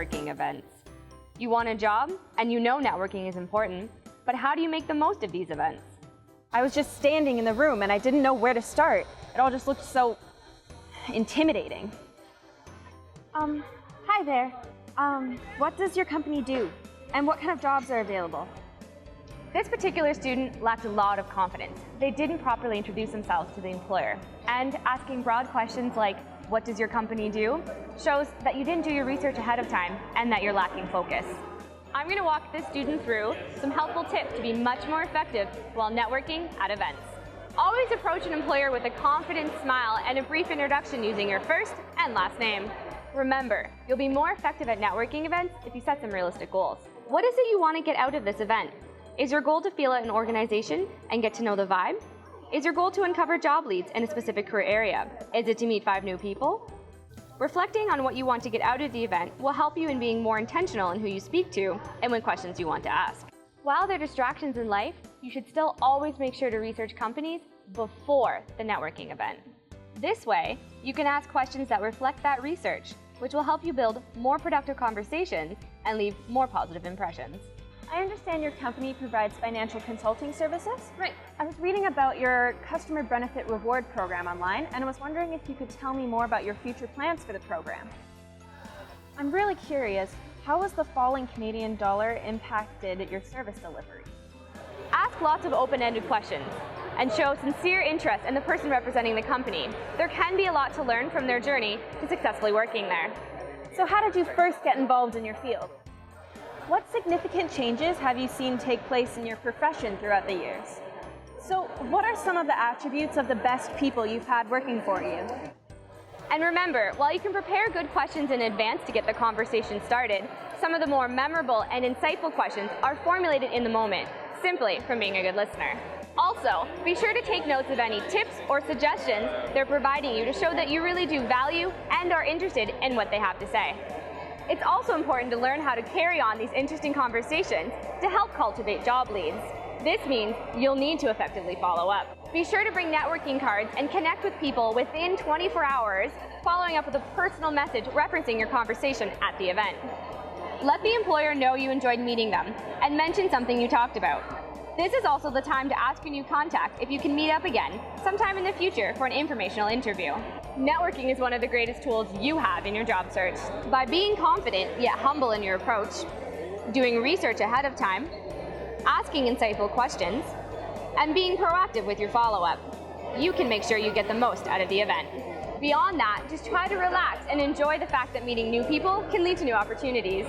networking events. You want a job, and you know networking is important, but how do you make the most of these events? I was just standing in the room and I didn't know where to start. It all just looked so intimidating. Hi there. What does your company do? And what kind of jobs are available? This particular student lacked a lot of confidence. They didn't properly introduce themselves to the employer. And asking broad questions like, what does your company do, shows that you didn't do your research ahead of time and that you're lacking focus. I'm going to walk this student through some helpful tips to be much more effective while networking at events. Always approach an employer with a confident smile and a brief introduction using your first and last name. Remember, you'll be more effective at networking events if you set some realistic goals. What is it you want to get out of this event? Is your goal to feel out an organization and get to know the vibe? Is your goal to uncover job leads in a specific career area? Is it to meet 5 new people? Reflecting on what you want to get out of the event will help you in being more intentional in who you speak to and what questions you want to ask. While there are distractions in life, you should still always make sure to research companies before the networking event. This way, you can ask questions that reflect that research, which will help you build more productive conversations and leave more positive impressions. I understand your company provides financial consulting services? Right. I was reading about your customer benefit reward program online, and I was wondering if you could tell me more about your future plans for the program. I'm really curious, how has the falling Canadian dollar impacted your service delivery? Ask lots of open-ended questions and show sincere interest in the person representing the company. There can be a lot to learn from their journey to successfully working there. So how did you first get involved in your field? What significant changes have you seen take place in your profession throughout the years? So what are some of the attributes of the best people you've had working for you? And remember, while you can prepare good questions in advance to get the conversation started, some of the more memorable and insightful questions are formulated in the moment, simply from being a good listener. Also, be sure to take notes of any tips or suggestions they're providing you to show that you really do value and are interested in what they have to say. It's also important to learn how to carry on these interesting conversations to help cultivate job leads. This means you'll need to effectively follow up. Be sure to bring networking cards and connect with people within 24 hours, following up with a personal message referencing your conversation at the event. Let the employer know you enjoyed meeting them and mention something you talked about. This is also the time to ask your new contact if you can meet up again sometime in the future for an informational interview. Networking is one of the greatest tools you have in your job search. By being confident yet humble in your approach, doing research ahead of time, asking insightful questions, and being proactive with your follow-up, you can make sure you get the most out of the event. Beyond that, just try to relax and enjoy the fact that meeting new people can lead to new opportunities.